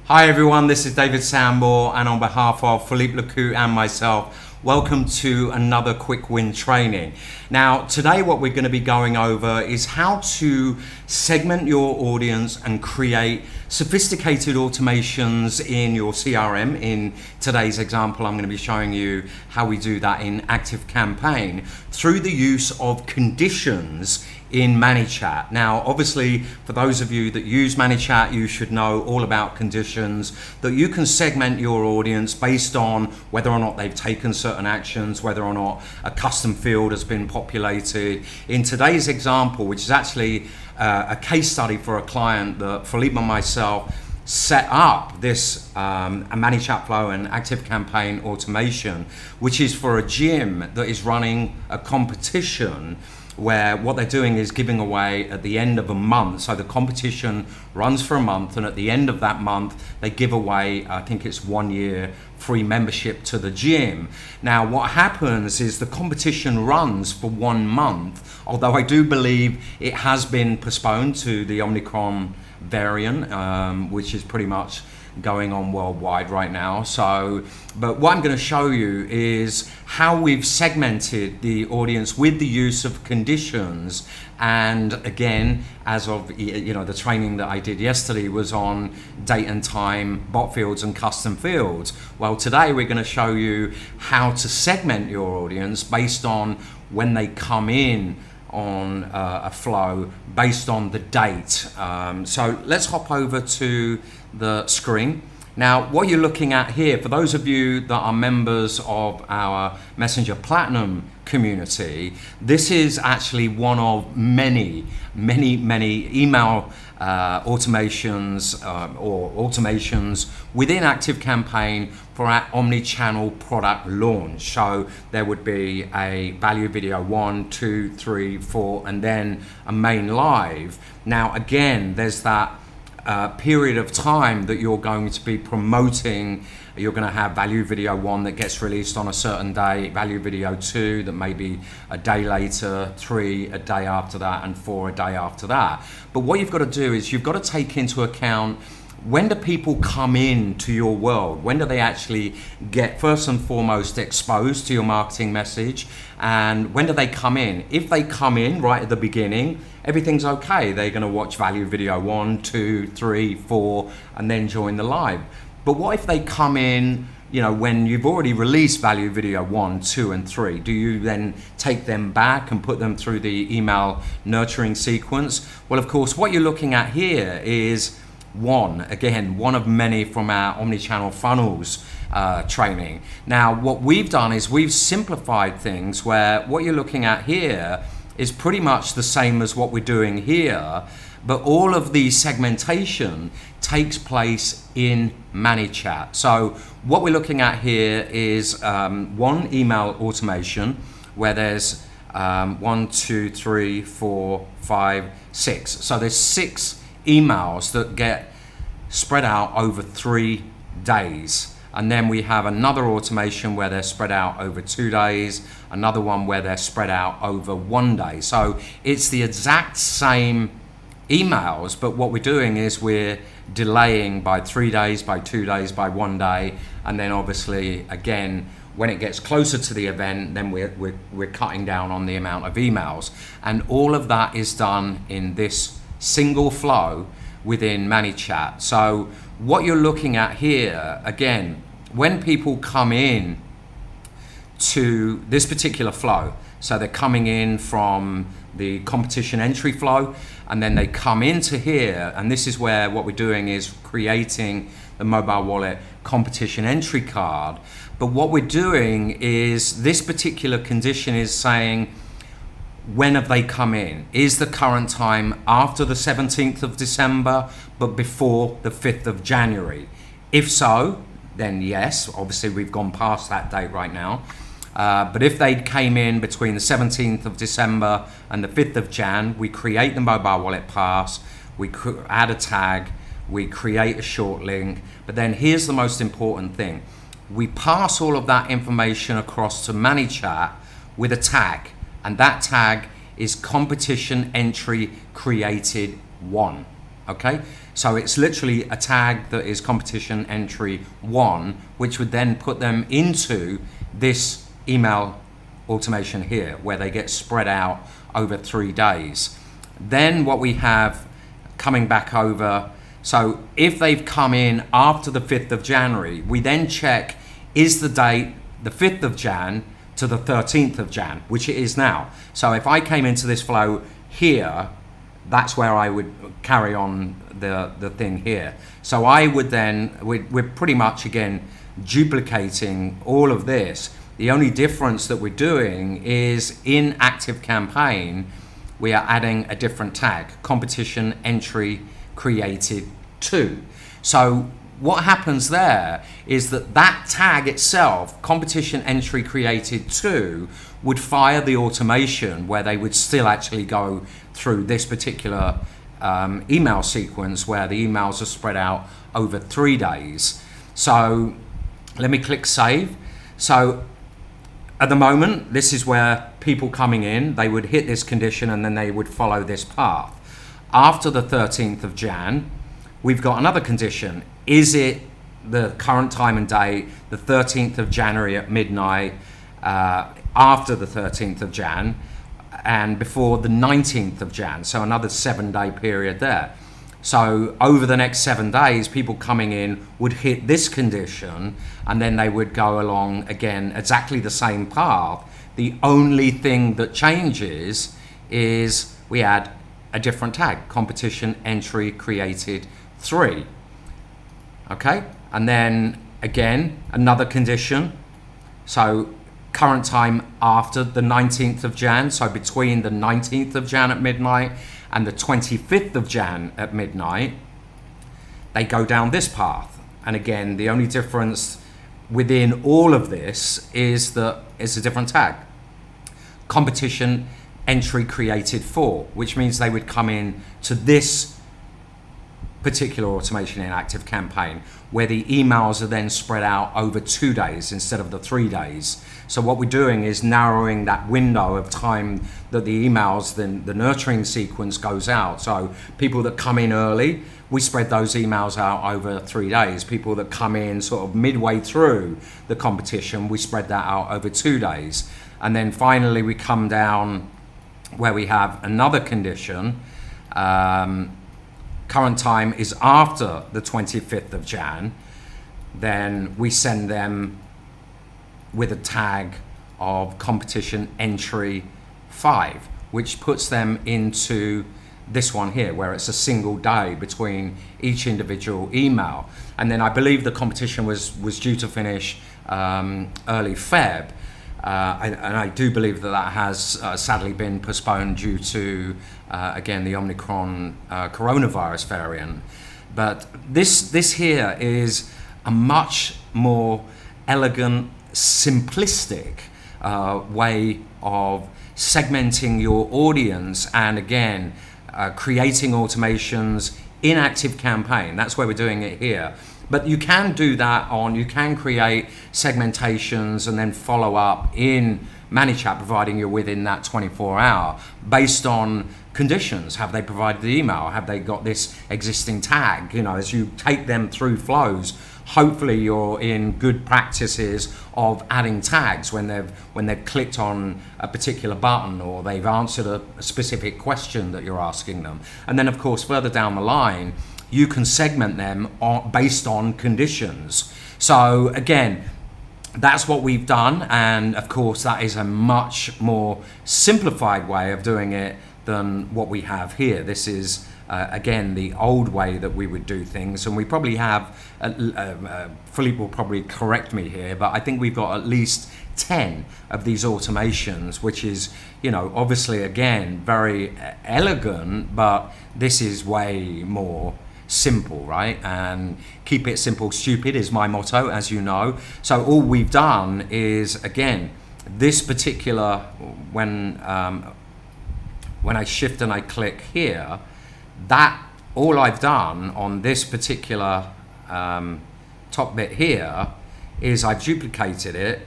Hi everyone, this is David Sambor, and on behalf of Philippe Lecoux and myself, welcome to another quick win training. Now today what we're going to be going over is how to segment your audience and create sophisticated automations in your CRM. In today's example, I'm going to be showing you how we do that in ActiveCampaign through the use of conditions in ManyChat. Now obviously for those of you that use ManyChat, you should know all about conditions, that you can segment your audience based on whether or not they've taken certain actions, whether or not a custom field has been populated. In today's example, which is actually a case study for a client that Philippe and myself set up this a ManyChat flow and ActiveCampaign automation, which is for a gym that is running a competition where what they're doing is giving away at the end of a month. So the competition runs for a month, and at the end of that month they give away, I think it's 1 year free membership to the gym. Now what happens is the competition runs for 1 month, although I do believe it has been postponed to the Omicron variant, which is pretty much going on worldwide right now. So, but what I'm going to show you is how we've segmented the audience with the use of conditions. And again, as of the training that I did yesterday was on date and time, bot fields and custom fields. Well, today we're going to show you how to segment your audience based on when they come in on a flow based on the date. So let's hop over to the screen. Now what you're looking at here, for those of you that are members of our Messenger Platinum community, this is actually one of many email automations or automations within ActiveCampaign for our omni-channel product launch. So there would be a value video 1, 2, 3, 4, and then a main live. Now again, there's that period of time that you're going to be promoting. You're going to have value video 1 that gets released on a certain day, value video 2 that may be a day later, 3 a day after that, and 4 a day after that. But what you've got to do is you've got to take into account, when do people come in to your world? When do they actually get first and foremost exposed to your marketing message? And when do they come in? If they come in right at the beginning, everything's okay. They're going to watch value video 1, 2, 3, 4, and then join the live. But what if they come in, when you've already released value video 1, 2, and 3? Do you then take them back and put them through the email nurturing sequence? Well, of course, what you're looking at here is one of many from our omnichannel funnels training. Now what we've done is we've simplified things, where what you're looking at here is pretty much the same as what we're doing here, but all of the segmentation takes place in ManyChat. So what we're looking at here is one email automation where there's 1, 2, 3, 4, 5, 6. So there's 6 emails that get spread out over 3 days. And then we have another automation where they're spread out over 2 days, another one where they're spread out over 1 day. So it's the exact same emails, but what we're doing is we're delaying by 3 days, by 2 days, by 1 day, and then obviously again when it gets closer to the event, then we're cutting down on the amount of emails. And all of that is done in this single flow within ManyChat. So what you're looking at here, again, when people come in to this particular flow, so they're coming in from the competition entry flow, and then they come into here, and this is where what we're doing is creating the mobile wallet competition entry card. But what we're doing is this particular condition is saying, when have they come in? Is the current time after the 17th of December, but before the 5th of January? If so, then yes, obviously we've gone past that date right now. But if they came in between the 17th of December and the 5th of Jan, we create the mobile wallet pass, we add a tag, we create a short link. But then here's the most important thing. We pass all of that information across to ManyChat with a tag. And that tag is competition entry created 1. Okay, so it's literally a tag that is competition entry 1, which would then put them into this email automation here, where they get spread out over 3 days. Then what we have coming back over, so if they've come in after the 5th of January, we then check, is the date the 5th of Jan to the 13th of Jan, which it is now. So if I came into this flow here, that's where I would carry on the thing here. So I would then, we're pretty much again duplicating all of this. The only difference that we're doing is in Active Campaign, we are adding a different tag, competition entry created to. So what happens there is that that tag itself, competition entry created to, would fire the automation where they would still actually go through this particular email sequence where the emails are spread out over 3 days. So let me click save. So at the moment, this is where people coming in, they would hit this condition and then they would follow this path. After the 13th of Jan, we've got another condition. Is it the current time and date, the 13th of January at midnight, after the 13th of Jan, and before the 19th of Jan, so another 7-day period there. So over the next 7 days, people coming in would hit this condition and then they would go along again exactly the same path. The only thing that changes is we add a different tag, competition entry created 3. Okay, and then again another condition. So current time after the 19th of Jan, so between the 19th of Jan at midnight and the 25th of Jan at midnight, they go down this path. And again, the only difference within all of this is that it's a different tag, competition entry created for, which means they would come in to this particular automation in Active Campaign where the emails are then spread out over 2 days instead of the 3 days. So what we're doing is narrowing that window of time that the emails, then the nurturing sequence goes out. So people that come in early, we spread those emails out over 3 days. People that come in sort of midway through the competition, we spread that out over 2 days. And then finally we come down where we have another condition. Current time is after the 25th of Jan, then we send them with a tag of competition entry 5, which puts them into this one here where it's a single day between each individual email. And then I believe the competition was due to finish early Feb. And I do believe that has sadly been postponed due to, again, the Omicron coronavirus variant. But this here is a much more elegant, simplistic way of segmenting your audience and, again, creating automations in Active Campaign. That's where we're doing it here. But you can do that you can create segmentations and then follow up in ManyChat, providing you're within that 24-hour based on conditions. Have they provided the email? Have they got this existing tag? You know, as you take them through flows, hopefully you're in good practices of adding tags when they've clicked on a particular button or they've answered a specific question that you're asking them. And then, of course, further down the line, you can segment them based on conditions. So again, that's what we've done, and of course that is a much more simplified way of doing it than what we have here. This is again the old way that we would do things, and we probably have Philippe will probably correct me here, but I think we've got at least 10 of these automations, which is, you know, obviously again very elegant, but this is way more simple, right? And keep it simple, stupid is my motto, as you know. So all we've done is, again, this particular, when I shift and I click here, that all I've done on this particular top bit here is I've duplicated it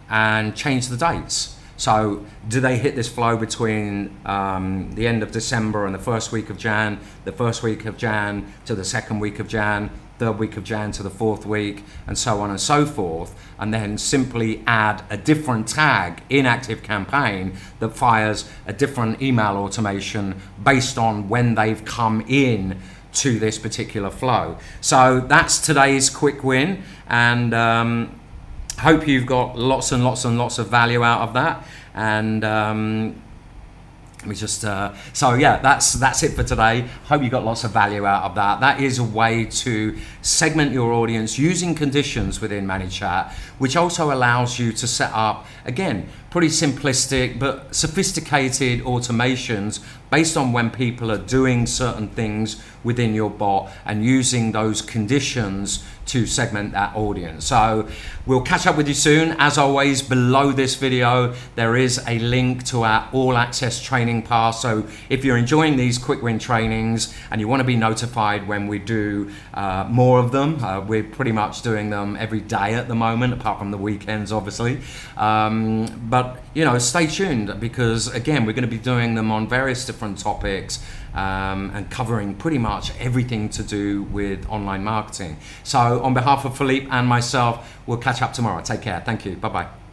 and changed the dates. So do they hit this flow between the end of December and the first week of Jan, the first week of Jan to the second week of Jan, third week of Jan to the fourth week, and so on and so forth, and then simply add a different tag in ActiveCampaign that fires a different email automation based on when they've come in to this particular flow. So that's today's quick win, and hope you've got lots and lots and lots of value out of that. And we just so yeah, that's it for today. Hope you got lots of value out of that. That is a way to segment your audience using conditions within ManyChat, which also allows you to set up, again, pretty simplistic but sophisticated automations based on when people are doing certain things within your bot and using those conditions to segment that audience. So we'll catch up with you soon. As always, below this video there is a link to our all access training pass. So if you're enjoying these quick win trainings and you want to be notified when we do more of them, we're pretty much doing them every day at the moment, apart from the weekends obviously, but you know, stay tuned, because again, we're going to be doing them on various different topics and covering pretty much everything to do with online marketing. So on behalf of Philippe and myself, we'll catch up tomorrow. Take care. Thank you. Bye-bye.